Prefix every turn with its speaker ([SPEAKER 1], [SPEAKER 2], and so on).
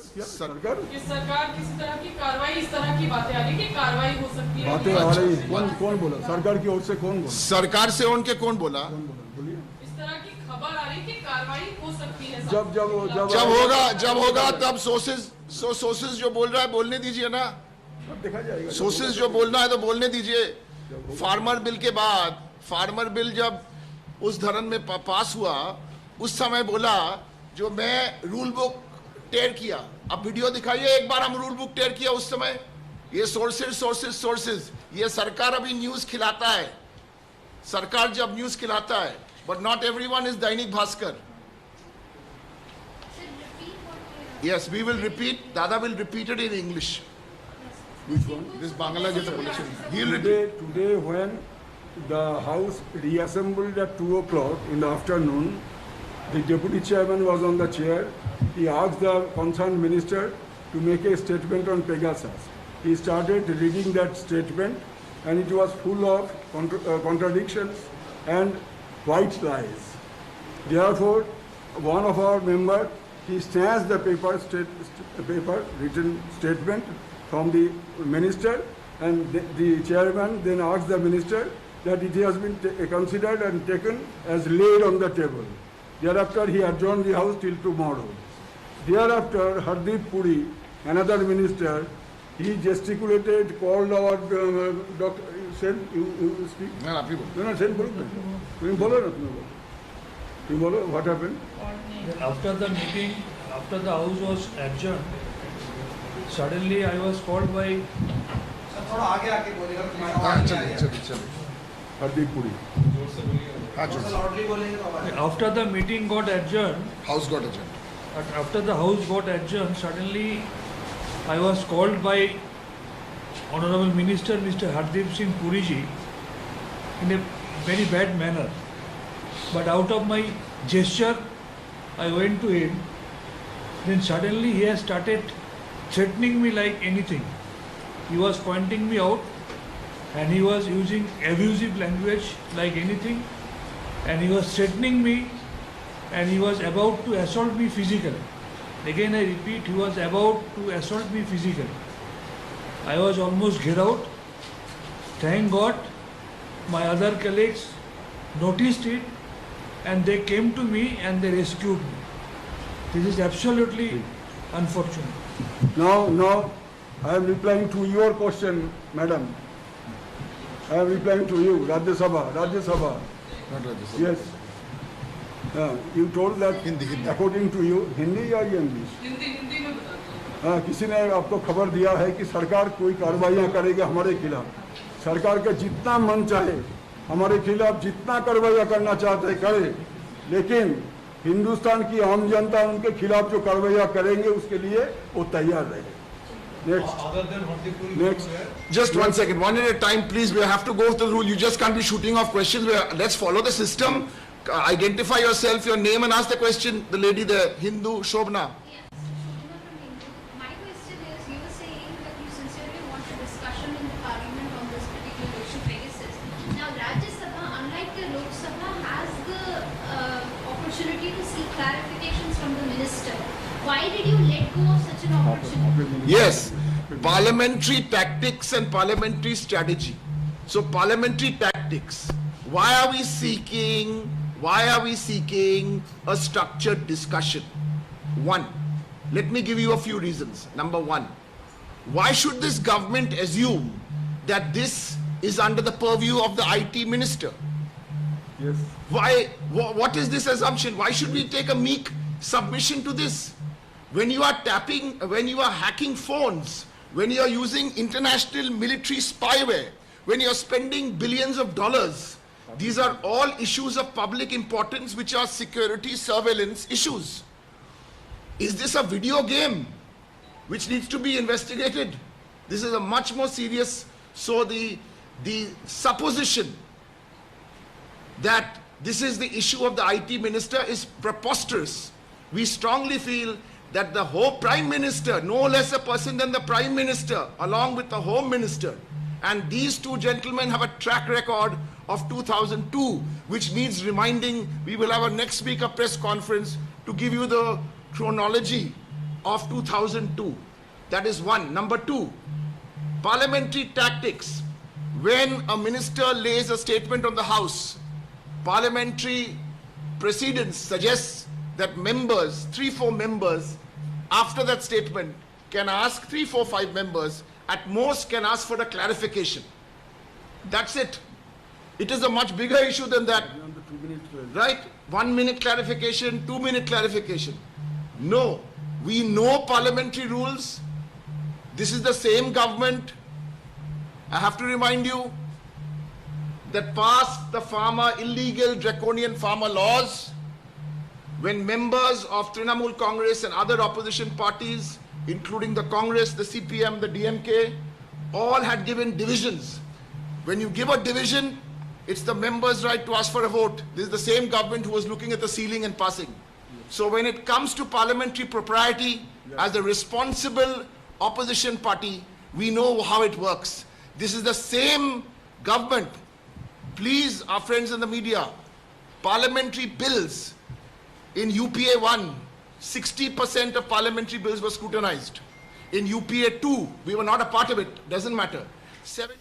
[SPEAKER 1] सरकार
[SPEAKER 2] कि सरकार किसी तरह की कार्रवाई, इस तरह की बातें आ रही कि कार्रवाई हो सकती है।
[SPEAKER 1] बातें आ रही, कौन बोला? सरकार की ओर से कौन बोला?
[SPEAKER 3] सरकार से उनके कौन बोला?
[SPEAKER 1] बोलिए।
[SPEAKER 2] इस तरह की खबर आ रही कि कार्रवाई हो सकती है।
[SPEAKER 3] जब होगा तब सोर्सेज जो बोल रहा है बोलने दीजिए ना।
[SPEAKER 1] अब देखा जाएगा।
[SPEAKER 3] सोर्सेज जो बोलना है तो बोलने दीजिए। फार्मर बिल के बाद, फार्मर बिल जब उस धरन में पास हुआ, उस समय बोला जो मैं रूल बुक टेयर किया। अब वीडियो दिखाइए एक बार, हम रूल बुक टेयर किया उस समय। ये सोर्सेज ये सरकार अभी न्यूज खिलाता है। सरकार जब न्यूज खिलाता है, but not everyone is Dainik Bhaskar. Yes, we will repeat. Dada will repeat it in English.
[SPEAKER 1] Which one?
[SPEAKER 3] This Bangla jeta boleche. He'll repeat.
[SPEAKER 1] Today when the House reassembled at 2 o'clock in the afternoon, the Deputy Chairman was on the chair. He asked the concerned minister to make a statement on Pegasus. He started reading that statement and it was full of contradictions and white lies. Therefore, one of our members, he snatched the paper written statement from the minister, and the chairman then asked the minister that it has been considered and taken as laid on the table. Thereafter, he adjourned the house till tomorrow. Thereafter, Hardeep Puri, another minister, he gesticulated, called our doctor. Sen, you speak?
[SPEAKER 3] No, आप ही बोलो।
[SPEAKER 1] No, Sen, bolo na. तुम बोलो ना, तुम बोलो। तुम बोलो, what happened?
[SPEAKER 4] After the meeting, after the house was adjourned, suddenly I was called by
[SPEAKER 3] चलिए।
[SPEAKER 1] Hardeep Puri.
[SPEAKER 3] हाँ जोर।
[SPEAKER 4] after the meeting got adjourned,
[SPEAKER 3] House got adjourned.
[SPEAKER 4] after the house got adjourned, suddenly I was called by Honorable Minister Mr. Hardeep Singh Puri ji in a very bad manner. But out of my gesture, I went to him. Then suddenly he has started threatening me like anything. He was pointing me out and he was using abusive language like anything, and he was threatening me and he was about to assault me physically. Again I repeat, he was about to assault me physically. I was almost get out. Thank God my other colleagues noticed it and they came to me and they rescued me. This is absolutely unfortunate.
[SPEAKER 1] Now, I am replying to your question, madam. I am replying to you, Rajya Sabha.
[SPEAKER 3] Not Rajya Sabha.
[SPEAKER 1] Yes. You told that
[SPEAKER 3] Hindi.
[SPEAKER 1] according to you, Hindi या English?
[SPEAKER 2] Hindi में बता दीजिए।
[SPEAKER 1] हाँ, किसी ने आपको खबर दिया है कि सरकार कोई कार्रवाइयाँ करेगी हमारे खिलाफ। सरकार का जितना मन चाहे हमारे खिलाफ जितना कार्रवाइयाँ करना चाहते हैं करे, लेकिन हिंदुस्तान की आम जनता उनके खिलाफ जो कार्रवाइयाँ करेंगे उसके लिए वो तैयार रहे। Next.
[SPEAKER 3] Just 1 second, one at a time, please. We have to go with the rule. You just can't be shooting off questions. Let's follow the system. Identify yourself, your name, and ask the question. The lady there, Hindu, Shobna.
[SPEAKER 5] Yes, my question is, you were saying that you sincerely want a discussion in the parliament on this particular issue, Pegasus. Now, Rajya Sabha, unlike the Lok Sabha, has the opportunity to seek clarifications from the minister. Why did you let go of such an opportunity?
[SPEAKER 3] Yes, parliamentary tactics and parliamentary strategy. So parliamentary tactics. Why are we seeking a structured discussion? One, let me give you a few reasons. Number one, why should this government assume that this is under the purview of the IT minister?
[SPEAKER 1] Yes.
[SPEAKER 3] Why? What is this assumption? Why should we take a meek submission to this? When you are hacking phones, when you are using international military spyware, when you are spending billions of dollars, these are all issues of public importance which are security surveillance issues. Is this a video game which needs to be investigated? This is a much more serious. So the supposition that this is the issue of the IT minister is preposterous. We strongly feel that the whole Prime Minister, no less a person than the Prime Minister, along with the Home Minister, and these two gentlemen have a track record of 2002, which needs reminding. We will have our next week a press conference to give you the chronology of 2002. That is one. Number two, parliamentary tactics. When a minister lays a statement on the House, parliamentary precedence suggests that members, 3-4 members, after that statement can ask 3-4-5 members, at most can ask for a clarification. That's it. It is a much bigger issue than that.
[SPEAKER 1] On the 2 minutes.
[SPEAKER 3] Right? 1 minute clarification, 2 minute clarification. No. We know parliamentary rules. This is the same government, I have to remind you, that passed the illegal draconian farmer laws when members of Trinamool Congress and other opposition parties, including the Congress, the CPM, the DMK, all had given divisions. When you give a division, it's the members' right to ask for a vote. This is the same government who was looking at the ceiling and passing. So when it comes to parliamentary propriety, as a responsible opposition party, we know how it works. This is the same government. Please, our friends in the media, parliamentary bills in UPA 1, 60% of parliamentary bills were scrutinized. In UPA 2, we were not a part of it, doesn't matter. 70